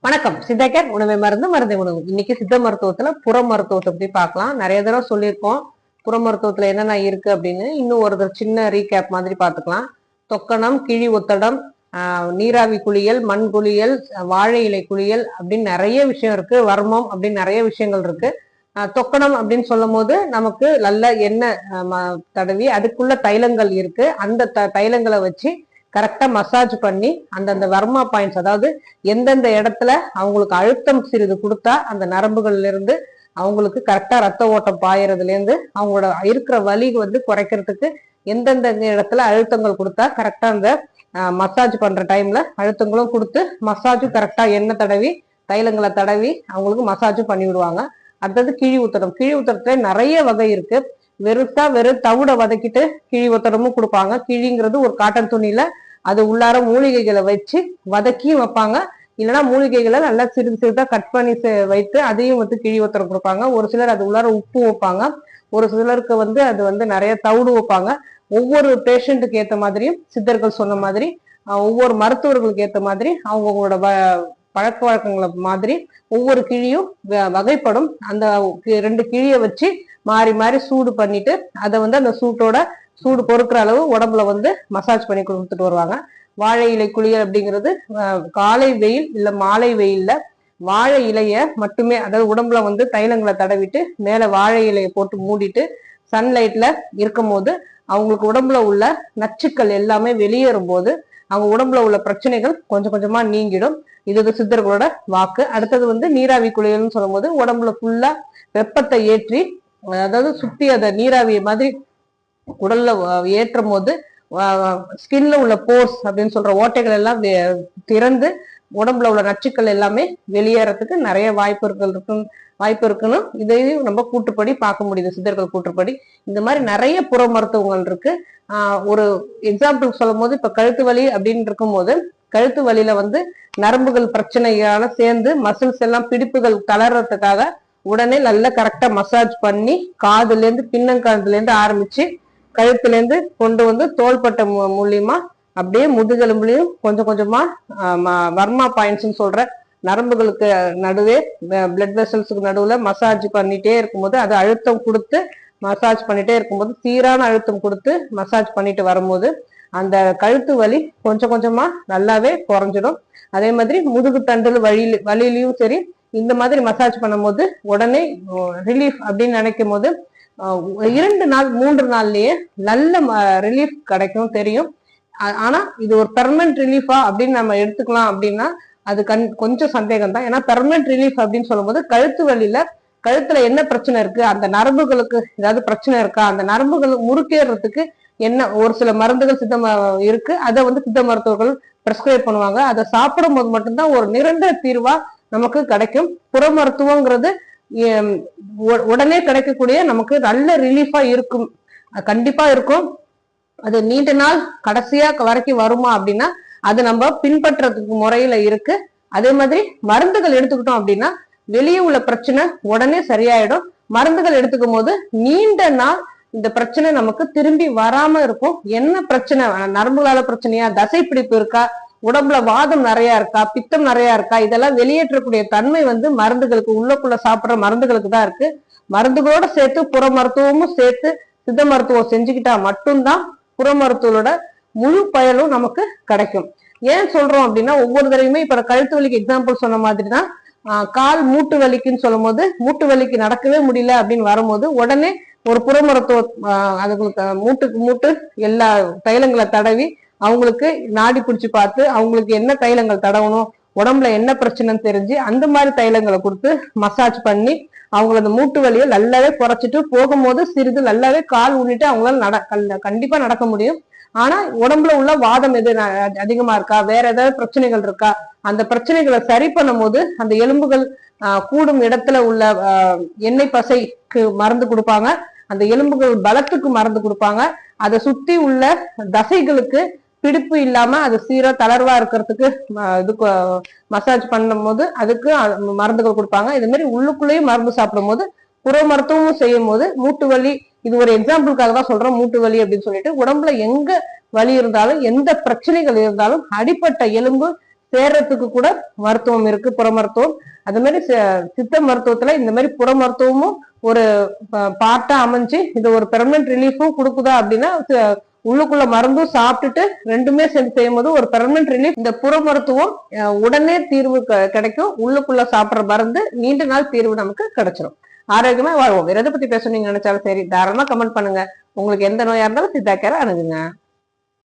வணக்கம். சித்தகேர் உணவை மருந்து மருந்தை உணவு. இன்னைக்கு சித்த மருத்துவத்துல புற மருத்துவத்தை பத்தி பார்க்கலாம். நிறைய தடவை சொல்லியிருக்கோம் புற மருத்துவத்துல என்னென்ன இருக்கு அப்படின்னு. இன்னும் ஒரு சின்ன ரீகேப் மாதிரி பார்த்துக்கலாம். தொக்கணம், கிழி ஒத்தடம், நீராவி குளியல், மண் குளியல், வாழை இலை குளியல் அப்படின்னு நிறைய விஷயம் இருக்கு. வர்மம் அப்படின்னு நிறைய விஷயங்கள் இருக்கு. தொக்கணம் அப்படின்னு சொல்லும் போது நமக்கு நல்ல எண்ணெய் தடவி அதுக்குள்ள தைலங்கள் இருக்கு. அந்த தைலங்களை வச்சு கரெக்டா மசாஜ் பண்ணி அந்தந்த வர்மா பாயிண்ட்ஸ், அதாவது எந்தெந்த இடத்துல அவங்களுக்கு அழுத்தம் சிறிது கொடுத்தா அந்த நரம்புகள்ல இருந்து அவங்களுக்கு கரெக்டா ரத்த ஓட்டம் பாயறதுல இருந்து அவங்களோட இருக்கிற வலி குறைக்கிறதுக்கு எந்தெந்த இடத்துல அழுத்தங்கள் கொடுத்தா கரெக்டா அந்த மசாஜ் பண்ற டைம்ல அழுத்தங்களும் கொடுத்து மசாஜும் கரெக்டா எண்ணெய் தடவி தைலங்களை தடவி அவங்களுக்கு மசாஜும் பண்ணி விடுவாங்க. அடுத்தது கிழி ஊத்தடம். கிழி ஊத்தடத்துல நிறைய வகை இருக்கு. வெறும் தவிட வதக்கிட்டு கிழி ஊத்தடமும் கொடுப்பாங்க. கிழிங்கிறது ஒரு காட்டன் துணியில அது உள்ளார மூலிகைகளை வச்சு வதக்கியும் வைப்பாங்க. இல்லைன்னா மூலிகைகளை நல்லா சிறிது சிறிதா கட் பண்ணி வைத்து அதையும் கிழி ஒத்தரம் கொடுப்பாங்க. ஒரு சிலர் அது உள்ளார உப்பு வைப்பாங்க. ஒரு சிலருக்கு அது நிறைய தவிடு வைப்பாங்க. ஒவ்வொரு பேஷண்ட்டுக்கு ஏற்ற மாதிரியும் சித்தர்கள் சொன்ன மாதிரி ஒவ்வொரு மருத்துவர்களுக்கு ஏற்ற மாதிரி அவங்களோட பழக்க வழக்கங்களை மாதிரி ஒவ்வொரு கிழியும் வகைப்படும். அந்த 2 கிழியை வச்சு மாறி மாறி சூடு பண்ணிட்டு அதை அந்த சூடு பொறுக்கிற அளவு உடம்புல மசாஜ் பண்ணி கொடுத்துட்டு வருவாங்க. வாழை இலை குளியல் அப்படிங்கிறது காலை வெயில் இல்ல மாலை வெயில்ல வாழை இலைய மட்டுமே, அதாவது உடம்புல தைலங்களை தடவிட்டு மேல வாழை இலையை போட்டு மூடிட்டு சன்லைட்ல இருக்கும் போது அவங்களுக்கு உடம்புல உள்ள நச்சுக்கள் எல்லாமே வெளியேறும் போது அவங்க உடம்புல உள்ள பிரச்சனைகள் கொஞ்சம் கொஞ்சமா நீங்கிடும். இது சித்தர்களோட வாக்கு. அடுத்தது நீராவி குளியல்னு சொல்லும் போது உடம்புல ஃபுல்லா வெப்பத்தை ஏற்றி, அதாவது சுத்தி அதை நீராவி மாதிரி உடல்ல ஏற்றும் போது ஸ்கின்ல உள்ள போர்ஸ் அப்படின்னு சொல்ற ஓட்டைகள் எல்லாம் திறந்து உடம்புல உள்ள நச்சுக்கள் எல்லாமே வெளியேறதுக்கு நிறைய வாய்ப்பு இருக்குன்னு இதையும் நம்ம கூற்றுப்படி பார்க்க முடியுது. சித்தர்கள் கூற்றுப்படி இந்த மாதிரி நிறைய புற மருத்துவங்கள் இருக்கு. ஒரு எக்ஸாம்பிள் சொல்லும் போது இப்ப கழுத்து வலி அப்படின்னு இருக்கும் போது கழுத்து வலியில நரம்புகள் பிரச்சனையால சேர்ந்து மசில்ஸ் எல்லாம் பிடிப்புகள் தளர்றதுக்காக உடனே நல்லா கரெக்டா மசாஜ் பண்ணி காதுல இருந்து பின்னங்காதுல இருந்து ஆரம்பிச்சு கழுத்துல இருந்து கொண்டு தோள்பட்டை மூலியமா அப்படியே முதுகெலும்புலையும் கொஞ்சம் கொஞ்சமா வர்மா பாயிண்ட்ஸ்ன்னு சொல்ற நரம்புகளுக்கு நடுவே பிளட் வெசல்ஸுக்கு நடுவுல மசாஜ் பண்ணிட்டே இருக்கும்போது அது அழுத்தம் கொடுத்து மசாஜ் பண்ணிட்டே இருக்கும்போது சீரான அழுத்தம் கொடுத்து மசாஜ் பண்ணிட்டு வரும்போது அந்த கழுத்து வலி கொஞ்சம் கொஞ்சமா நல்லாவே குறைஞ்சிடும். அதே மாதிரி முதுகு தண்டல் வலியிலையும் சரி இந்த மாதிரி மசாஜ் பண்ணும் போது உடனே ரிலீஃப் அப்படின்னு நினைக்கும் போது 2 நாள் 3 நாள்லயே நல்ல ரிலீஃப் கிடைக்கும் தெரியும். ஆனா இது ஒரு பெர்மனன்ட் ரிலீஃபா அப்படின்னு நம்ம எடுத்துக்கலாம் அப்படின்னா அது கொஞ்சம் சந்தேகம் தான். ஏன்னா பெர்மனன்ட் ரிலீஃப் அப்படின்னு சொல்லும் போது கழுத்துல என்ன பிரச்சனை இருக்கு, அந்த நரம்புகளுக்கு ஏதாவது பிரச்சனை இருக்கா, அந்த நரம்புகள் முறுக்கேறதுக்கு என்ன ஒரு சில மருந்துகள் இருக்கு. அதை சித்த மருத்துவர்கள் பிரிஸ்கிரைப் பண்ணுவாங்க. அதை சாப்பிடும் போது மட்டும்தான் ஒரு நிரந்தர தீர்வா நமக்கு கிடைக்கும். புற மருத்துவங்கிறது உடனே கிடைக்கக்கூடிய நமக்கு நல்ல ரிலீஃபா இருக்கும், கண்டிப்பா இருக்கும். அது நீண்ட நாள் கடைசியா வரைக்கும் வருமா அப்படின்னா அது நம்ம பின்பற்றதுக்கு முறையில இருக்கு. அதே மாதிரி மருந்துகள் எடுத்துக்கிட்டோம் அப்படின்னா வெளியே உள்ள பிரச்சனை உடனே சரியாயிடும். மருந்துகள் எடுத்துக்கும் போது நீண்ட நாள் இந்த பிரச்சனை நமக்கு திரும்பி வராம இருக்கும். என்ன பிரச்சனை, நரம்புகளால பிரச்சனையா, தசை பிடிப்பு இருக்கா, உடம்புல வாதம் நிறைய இருக்கா, பித்தம் நிறைய இருக்கா, இதெல்லாம் வெளியேற்றக்கூடிய தன்மை மருந்துகளுக்கு உள்ளக்குள்ள சாப்பிடுற மருந்துகளுக்கு தான் இருக்கு. மருந்துகளோட சேர்த்து புற மருத்துவமும் சேர்த்து சித்த மருத்துவம் செஞ்சுக்கிட்டா மட்டும்தான் புற மருத்துவரோட முழு பயனும் நமக்கு கிடைக்கும். ஏன் சொல்றோம் அப்படின்னா ஒவ்வொரு தடவையுமே இப்ப கழுத்து வலிக்கு எக்ஸாம்பிள் சொன்ன மாதிரிதான் கால் மூட்டு வலிக்குன்னு சொல்லும் போது மூட்டு வலிக்கு நடக்கவே முடியல அப்படின்னு வரும்போது உடனே ஒரு புற மருத்துவ அதுங்களுக்கு மூட்டு எல்லா தைலங்களை தடவி அவங்களுக்கு நாடி பிடிச்சு பார்த்து அவங்களுக்கு என்ன தைலங்கள் தடவணும், உடம்புல என்ன பிரச்சனைன்னு தெரிஞ்சு அந்த மாதிரி தைலங்களை கொடுத்து மசாஜ் பண்ணி அவங்கள அந்த மூட்டு வலியை நல்லாவே குறைச்சிட்டு போகும்போது சிறிது நல்லாவே கால் ஊனிட்டு அவங்களால கண்டிப்பா நடக்க முடியும். ஆனா உடம்புல உள்ள வாதம் எது அதிகமா இருக்கா, வேற ஏதாவது பிரச்சனைகள் இருக்கா, அந்த பிரச்சனைகளை சரி பண்ணும் போது அந்த எலும்புகள் கூடும் இடத்துல உள்ள எண்ணெய் பசைக்கு மருந்து கொடுப்பாங்க, அந்த எலும்புகள் பலத்துக்கு மருந்து கொடுப்பாங்க, அதை சுத்தி உள்ள தசைகளுக்கு பிடிப்பு இல்லாம அது சீரா தளர்வா இருக்கிறதுக்கு இதுக்கு மசாஜ் பண்ணும் போது அதுக்கு மருந்துகள் கொடுப்பாங்க. இது மாதிரி உள்ளுக்குள்ளேயும் மருந்து சாப்பிடும் போது புற மருத்துவமும் செய்யும் போது மூட்டு வலி, இது ஒரு எக்ஸாம்பிளுக்காக தான் சொல்றோம் மூட்டு வலி அப்படின்னு சொல்லிட்டு, உடம்புல எங்க வலி இருந்தாலும் எந்த பிரச்சனைகள் இருந்தாலும் அடிப்பட்ட எலும்பு சேர்றதுக்கு கூட மருத்துவம் இருக்கு, புற மருத்துவம். அது மாதிரி சித்த மருத்துவத்துல இந்த மாதிரி புற மருத்துவமும் ஒரு பார்ட்டா அமைஞ்சு இது ஒரு பெர்மனன்ட் ரிலீஃபும் கொடுக்குதா அப்படின்னா உள்ளுக்குள்ள மருந்தும் சாப்பிட்டுட்டு ரெண்டுமே சேர்ந்து செய்யும் போது ஒரு பெர்மனன்ட் ரிலீஃப். இந்த புற மருத்துவம் உடனே தீர்வு கிடைக்கும், உள்ளுக்குள்ள சாப்பிடுற மருந்து நீண்ட நாள் தீர்வு நமக்கு கிடைச்சிடும். ஆரோக்கியமா வாழ்வோம். வேற எதை பத்தி பேசணும் நீங்க நினைச்சாலும் சரி தாராளமா கமெண்ட் பண்ணுங்க. உங்களுக்கு எந்த நோயா இருந்தாலும் சித்தா கேரை அணுகுங்க.